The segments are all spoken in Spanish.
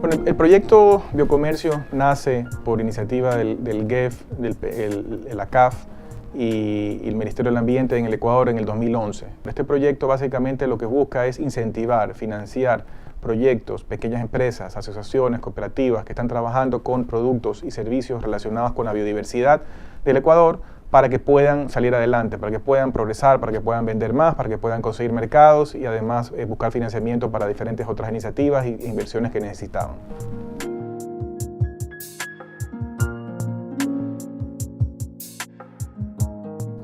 Bueno, el proyecto Biocomercio nace por iniciativa del GEF, el ACAF y el Ministerio del Ambiente en el Ecuador en el 2011. Este proyecto básicamente lo que busca es incentivar, financiar proyectos, pequeñas empresas, asociaciones, cooperativas que están trabajando con productos y servicios relacionados con la biodiversidad del Ecuador para que puedan salir adelante, para que puedan progresar, para que puedan vender más, para que puedan conseguir mercados y además buscar financiamiento para diferentes otras iniciativas e inversiones que necesitaban.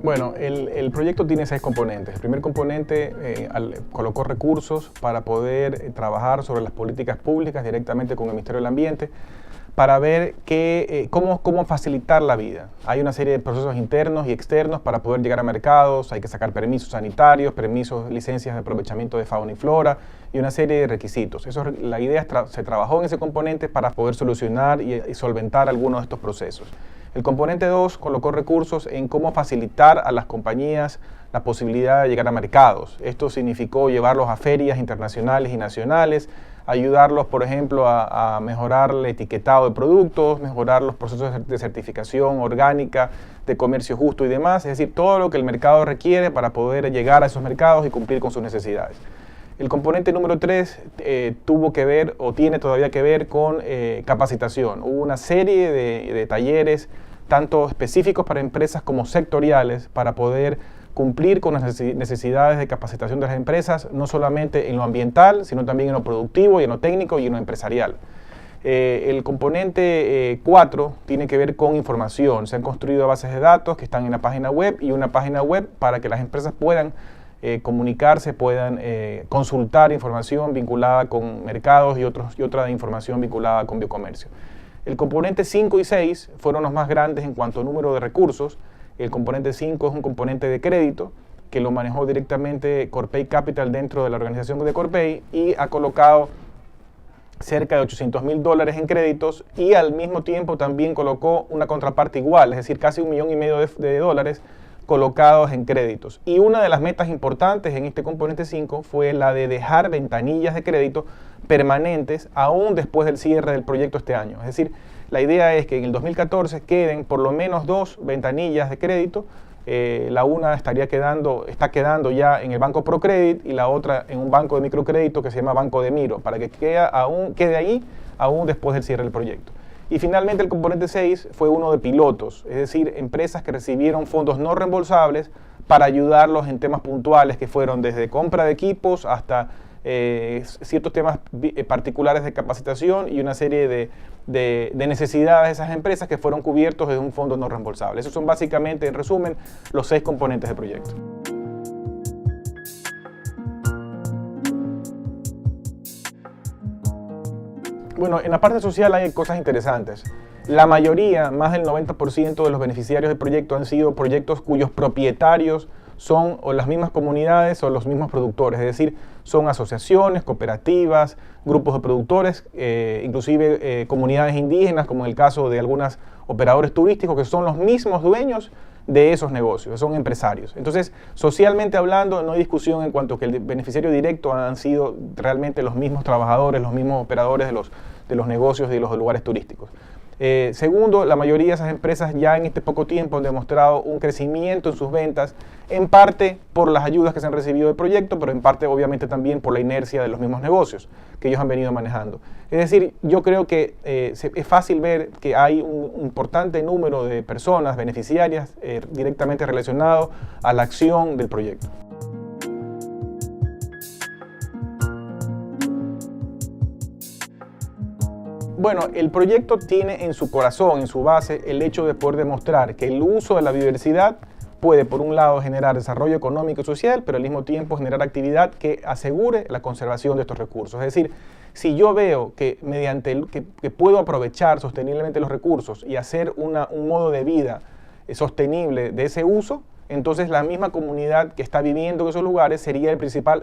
Bueno, el proyecto tiene 6 componentes. El primer componente colocó recursos para poder trabajar sobre las políticas públicas directamente con el Ministerio del Ambiente para ver cómo facilitar la vida. Hay una serie de procesos internos y externos para poder llegar a mercados, hay que sacar permisos sanitarios, licencias de aprovechamiento de fauna y flora y una serie de requisitos. La idea se trabajó en ese componente para poder solucionar y solventar algunos de estos procesos. El componente 2 colocó recursos en cómo facilitar a las compañías la posibilidad de llegar a mercados. Esto significó llevarlos a ferias internacionales y nacionales, ayudarlos, por ejemplo, a mejorar el etiquetado de productos, mejorar los procesos de certificación orgánica, de comercio justo y demás, es decir, todo lo que el mercado requiere para poder llegar a esos mercados y cumplir con sus necesidades. El componente número 3 tuvo que ver o tiene todavía que ver con capacitación. Hubo una serie de talleres, tanto específicos para empresas como sectoriales, para poder cumplir con las necesidades de capacitación de las empresas, no solamente en lo ambiental, sino también en lo productivo y en lo técnico y en lo empresarial. El componente 4 tiene que ver con información. Se han construido bases de datos que están en la página web y una página web para que las empresas puedan comunicarse, puedan consultar información vinculada con mercados y otra información vinculada con biocomercio. El componente 5 y 6 fueron los más grandes en cuanto a número de recursos. El componente 5 es un componente de crédito que lo manejó directamente Corpay Capital dentro de la organización de Corpay y ha colocado cerca de $800.000 en créditos y al mismo tiempo también colocó una contraparte igual, es decir, casi $1,5 millones de dólares colocados en créditos. Y una de las metas importantes en este componente 5 fue la de dejar ventanillas de crédito permanentes aún después del cierre del proyecto este año. Es decir, la idea es que en el 2014 queden por lo menos 2 ventanillas de crédito. La una está quedando ya en el Banco Procredit y la otra en un banco de microcrédito que se llama Banco de Miro, para que quede ahí aún después del cierre del proyecto. Y finalmente el componente 6 fue uno de pilotos, es decir, empresas que recibieron fondos no reembolsables para ayudarlos en temas puntuales que fueron desde compra de equipos hasta ciertos temas particulares de capacitación y una serie de necesidades de esas empresas que fueron cubiertos desde un fondo no reembolsable. Esos son básicamente, en resumen, los 6 componentes del proyecto. Bueno, en la parte social hay cosas interesantes. La mayoría, más del 90% de los beneficiarios del proyecto han sido proyectos cuyos propietarios son o las mismas comunidades o los mismos productores, es decir, son asociaciones, cooperativas, grupos de productores, inclusive comunidades indígenas, como en el caso de algunos operadores turísticos que son los mismos dueños de esos negocios, son empresarios. Entonces, socialmente hablando, no hay discusión en cuanto a que el beneficiario directo han sido realmente los mismos trabajadores, los mismos operadores de los negocios y de los lugares turísticos. Segundo, la mayoría de esas empresas ya en este poco tiempo han demostrado un crecimiento en sus ventas, en parte por las ayudas que se han recibido del proyecto, pero en parte obviamente también por la inercia de los mismos negocios que ellos han venido manejando. Es decir, yo creo que es fácil ver que hay un importante número de personas beneficiarias directamente relacionado a la acción del proyecto. Bueno, el proyecto tiene en su corazón, en su base, el hecho de poder demostrar que el uso de la biodiversidad puede, por un lado, generar desarrollo económico y social, pero al mismo tiempo generar actividad que asegure la conservación de estos recursos. Es decir, si yo veo que que puedo aprovechar sosteniblemente los recursos y hacer un modo de vida sostenible de ese uso, entonces la misma comunidad que está viviendo en esos lugares sería el principal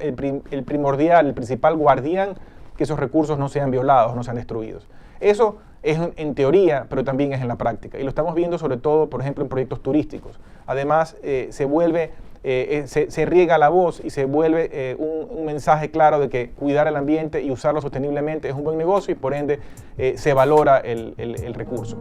guardián que esos recursos no sean violados, no sean destruidos. Eso es en teoría, pero también es en la práctica. Y lo estamos viendo sobre todo, por ejemplo, en proyectos turísticos. Además, se vuelve se riega la voz y se vuelve un mensaje claro de que cuidar el ambiente y usarlo sosteniblemente es un buen negocio y por ende se valora el recurso.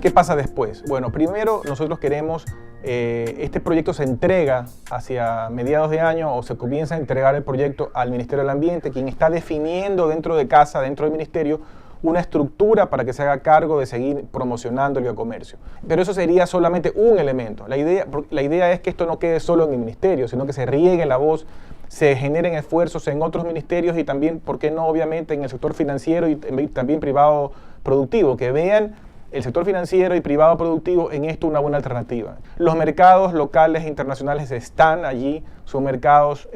¿Qué pasa después? Bueno, primero nosotros queremos, este proyecto se entrega hacia mediados de año o se comienza a entregar el proyecto al Ministerio del Ambiente, quien está definiendo dentro de casa, dentro del ministerio, una estructura para que se haga cargo de seguir promocionando el biocomercio. Pero eso sería solamente un elemento. La idea es que esto no quede solo en el ministerio, sino que se riegue la voz, se generen esfuerzos en otros ministerios y también, ¿por qué no?, obviamente en el sector financiero y también privado productivo, que vean el sector financiero y privado productivo en esto una buena alternativa. Los mercados locales e internacionales están allí, son mercados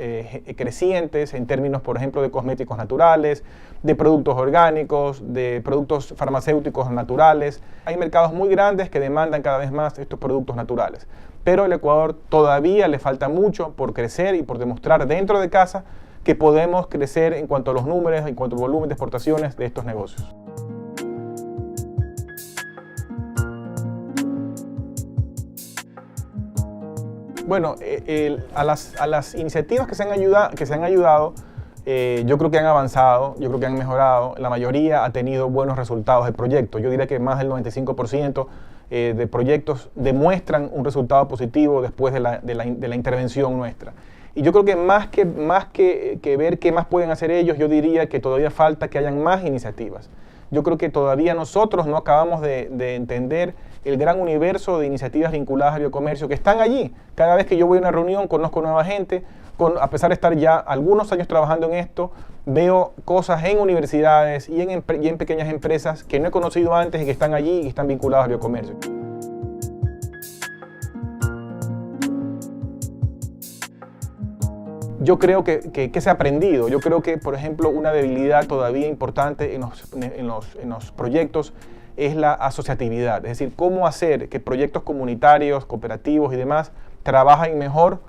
crecientes en términos, por ejemplo, de cosméticos naturales, de productos orgánicos, de productos farmacéuticos naturales. Hay mercados muy grandes que demandan cada vez más estos productos naturales. Pero el Ecuador todavía le falta mucho por crecer y por demostrar dentro de casa que podemos crecer en cuanto a los números, en cuanto al volumen de exportaciones de estos negocios. Bueno, a las iniciativas que se han ayudado, yo creo que han avanzado, yo creo que han mejorado. La mayoría ha tenido buenos resultados de proyectos. Yo diría que más del 95% de proyectos demuestran un resultado positivo después de la intervención nuestra. Y yo creo que más que ver qué más pueden hacer ellos, yo diría que todavía falta que hayan más iniciativas. Yo creo que todavía nosotros no acabamos de entender el gran universo de iniciativas vinculadas al biocomercio que están allí. Cada vez que yo voy a una reunión conozco nueva gente, a pesar de estar ya algunos años trabajando en esto, veo cosas en universidades y en pequeñas empresas que no he conocido antes y que están allí y están vinculadas al biocomercio. Yo creo que se ha aprendido. Yo creo que, por ejemplo, una debilidad todavía importante en los proyectos es la asociatividad. Es decir, cómo hacer que proyectos comunitarios, cooperativos y demás trabajen mejor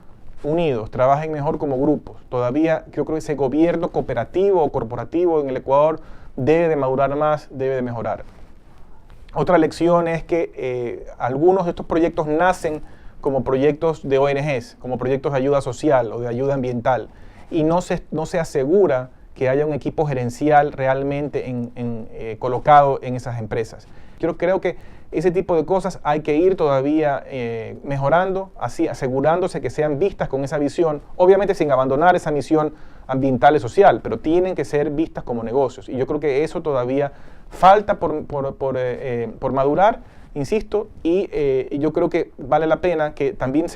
unidos, trabajen mejor como grupos. Todavía yo creo que ese gobierno cooperativo o corporativo en el Ecuador debe de madurar más, debe de mejorar. Otra lección es que algunos de estos proyectos nacen como proyectos de ONGs, como proyectos de ayuda social o de ayuda ambiental, y no se asegura que haya un equipo gerencial realmente colocado en esas empresas. Yo creo que ese tipo de cosas hay que ir todavía mejorando, así asegurándose que sean vistas con esa visión, obviamente sin abandonar esa misión ambiental y social, pero tienen que ser vistas como negocios. Y yo creo que eso todavía falta por madurar, insisto, y yo creo que vale la pena que también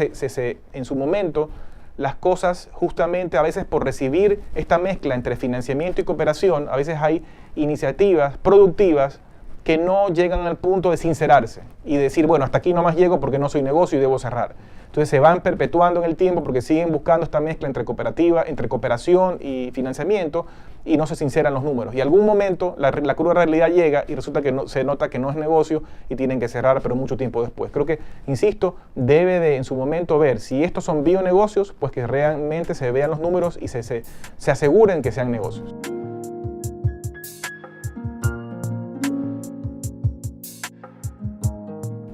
en su momento las cosas, justamente a veces por recibir esta mezcla entre financiamiento y cooperación, a veces hay iniciativas productivas que no llegan al punto de sincerarse y decir, bueno, hasta aquí nomás llego porque no soy negocio y debo cerrar. Entonces se van perpetuando en el tiempo porque siguen buscando esta mezcla entre cooperación y financiamiento y no se sinceran los números. Y algún momento la cruda realidad llega y resulta que se nota que no es negocio y tienen que cerrar, pero mucho tiempo después. Creo que, insisto, debe de en su momento ver si estos son bionegocios, pues que realmente se vean los números y se aseguren que sean negocios.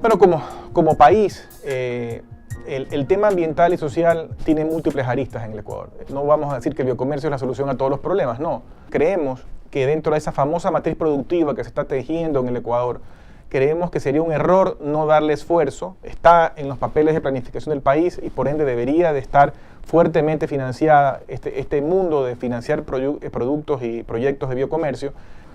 Bueno, como país, el tema ambiental y social tiene múltiples aristas en el Ecuador. No vamos a decir que el biocomercio es la solución a todos los problemas, no. Creemos que dentro de esa famosa matriz productiva que se está tejiendo en el Ecuador, creemos que sería un error no darle esfuerzo. Está en los papeles de planificación del país y por ende debería de estar fuertemente financiada este mundo de financiar productos y proyectos de biocomercio.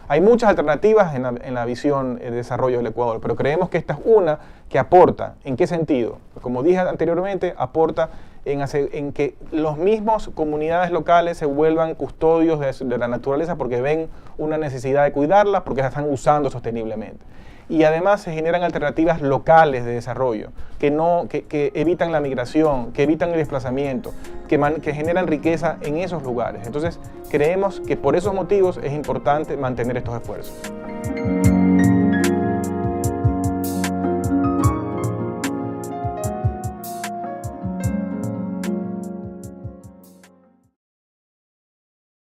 Hay muchas alternativas en la visión de desarrollo del Ecuador, pero creemos que esta es una que aporta. ¿En qué sentido? Como dije anteriormente, aporta en que los mismos comunidades locales se vuelvan custodios de la naturaleza porque ven una necesidad de cuidarla, porque la están usando sosteniblemente. Y además se generan alternativas locales de desarrollo que evitan la migración, que evitan el desplazamiento, que generan riqueza en esos lugares. Entonces creemos que por esos motivos es importante mantener estos esfuerzos.